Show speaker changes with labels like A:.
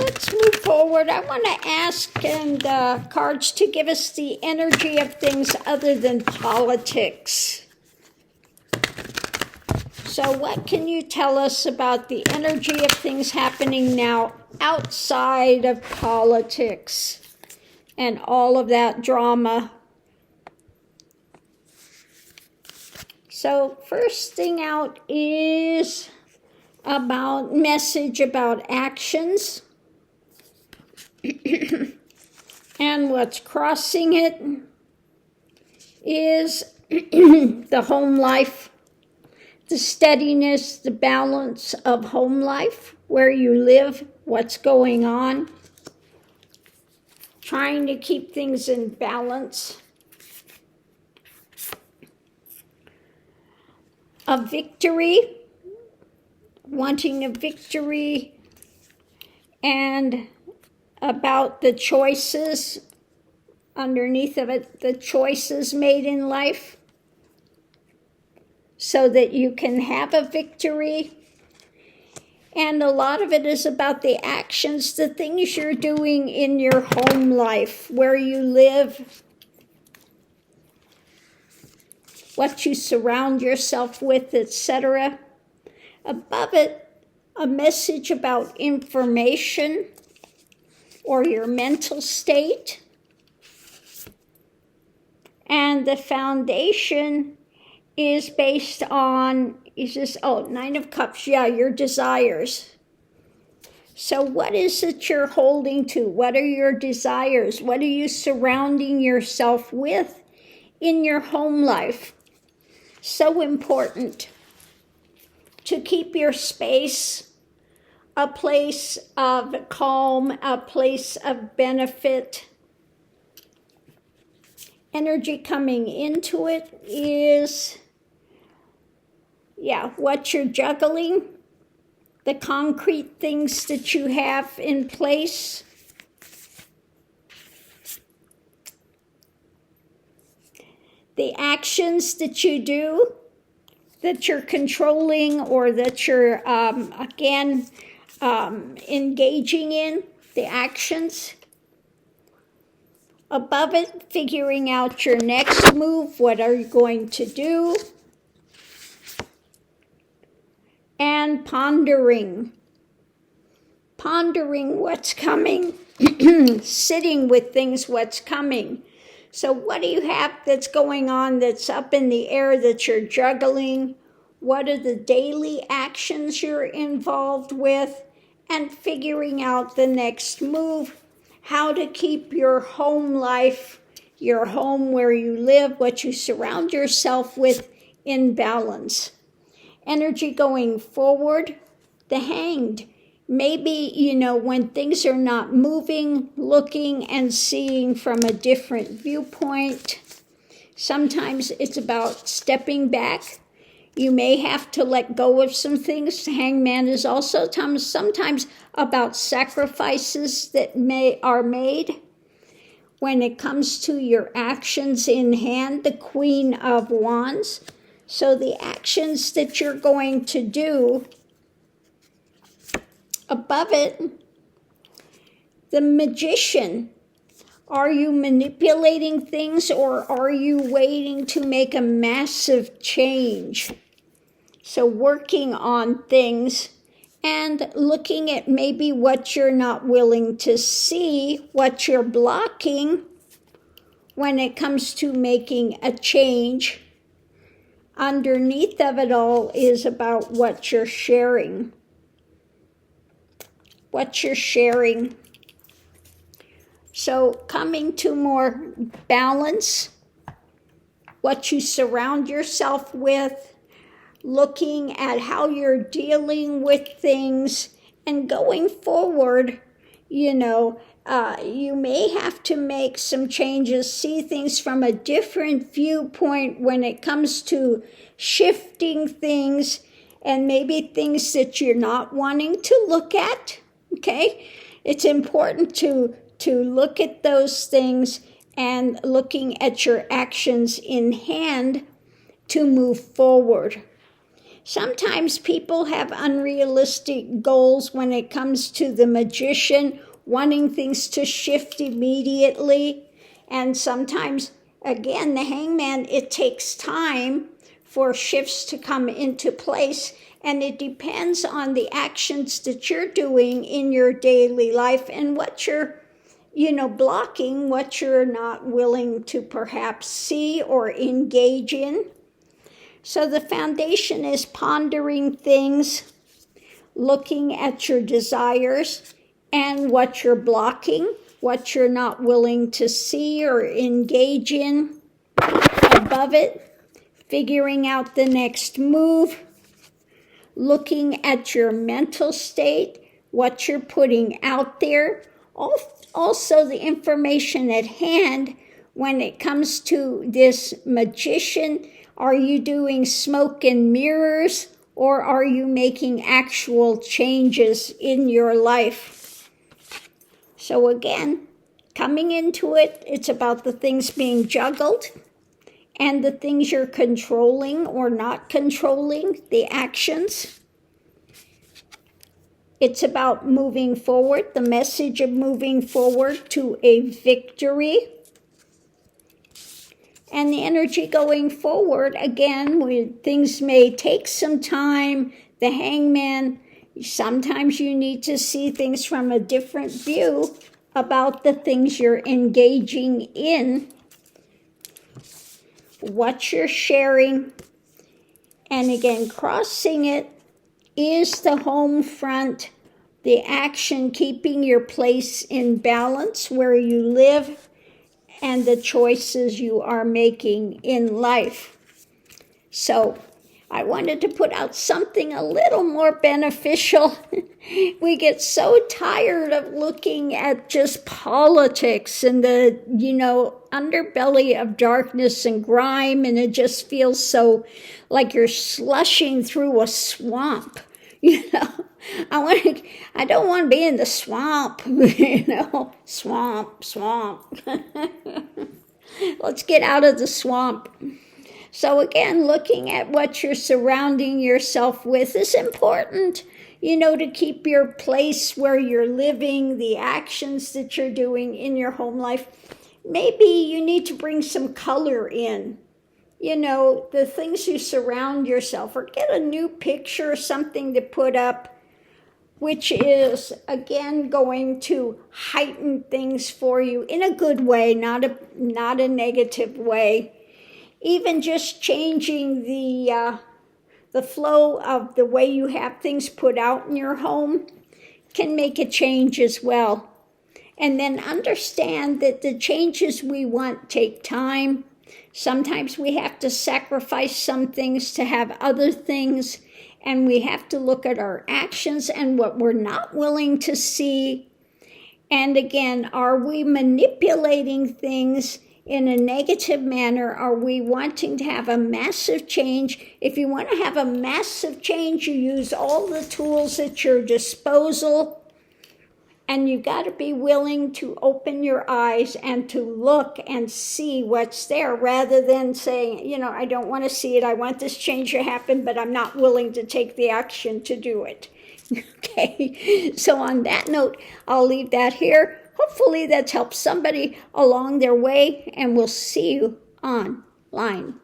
A: let's move forward. I want to ask the cards to give us the energy of things other than politics. So what can you tell us about the energy of things happening now outside of politics and all of that drama? So first thing out is about message about actions. And what's crossing it is the home life, the steadiness, the balance of home life, where you live, what's going on, trying to keep things in balance. A victory, wanting a victory, and about the choices, underneath of it, the choices made in life, so that you can have a victory. And a lot of it is about the actions, the things you're doing in your home life, where you live, what you surround yourself with, etc. Above it, a message about information or your mental state. And the foundation is based on, Nine of Cups, your desires. So what is it you're holding to? What are your desires? What are you surrounding yourself with in your home life? So important to keep your space a place of calm, a place of benefit. Energy coming into it is, what you're juggling, the concrete things that you have in place. The actions that you do, that you're controlling or that you're, engaging in, the actions. Above it, figuring out your next move, what are you going to do? And pondering what's coming, sitting with things, what's coming. So what do you have that's going on that's up in the air that you're juggling? What are the daily actions you're involved with? And figuring out the next move, how to keep your home life, your home where you live, what you surround yourself with, in balance. Energy going forward, the Hanged. Maybe, when things are not moving, looking and seeing from a different viewpoint. Sometimes it's about stepping back. You may have to let go of some things. Hangman is also sometimes about sacrifices that are made. When it comes to your actions in hand, the Queen of Wands. So the actions that you're going to do, above it, the Magician. Are you manipulating things or are you waiting to make a massive change? So working on things and looking at maybe what you're not willing to see, what you're blocking when it comes to making a change. Underneath of it all is about what you're sharing. What you're sharing. So coming to more balance, what you surround yourself with, looking at how you're dealing with things, and going forward, you may have to make some changes, see things from a different viewpoint when it comes to shifting things and maybe things that you're not wanting to look at, okay? It's important to look at those things and looking at your actions in hand to move forward. Sometimes people have unrealistic goals when it comes to the Magician, wanting things to shift immediately. And sometimes, again, the Hangman, it takes time for shifts to come into place. And it depends on the actions that you're doing in your daily life and what you're, blocking, what you're not willing to perhaps see or engage in. So the foundation is pondering things, looking at your desires and what you're blocking, what you're not willing to see or engage in. Above it, figuring out the next move, looking at your mental state, what you're putting out there, also the information at hand when it comes to this Magician. Are you doing smoke and mirrors, or are you making actual changes in your life? So again, coming into it, it's about the things being juggled and the things you're controlling or not controlling, the actions. It's about moving forward, the message of moving forward to a victory. And the energy going forward, again, things may take some time. The Hangman, sometimes you need to see things from a different view about the things you're engaging in, what you're sharing. And again, crossing it is the home front, the action, keeping your place in balance where you live, and the choices you are making in life. So I wanted to put out something a little more beneficial. We get so tired of looking at just politics and the, underbelly of darkness and grime, and it just feels so like you're slushing through a swamp. I don't want to be in the swamp, swamp. Let's get out of the swamp. So again, looking at what you're surrounding yourself with is important, to keep your place where you're living, the actions that you're doing in your home life. Maybe you need to bring some color in, the things you surround yourself, or get a new picture, something to put up, which is, again, going to heighten things for you in a good way, not a negative way. Even just changing the flow of the way you have things put out in your home can make a change as well. And then understand that the changes we want take time. Sometimes we have to sacrifice some things to have other things. And we have to look at our actions and what we're not willing to see. And again, are we manipulating things in a negative manner? Are we wanting to have a massive change? If you want to have a massive change, you use all the tools at your disposal. And you got to be willing to open your eyes and to look and see what's there, rather than saying, I don't want to see it. I want this change to happen, but I'm not willing to take the action to do it. Okay, so on that note, I'll leave that here. Hopefully that's helped somebody along their way, and we'll see you online.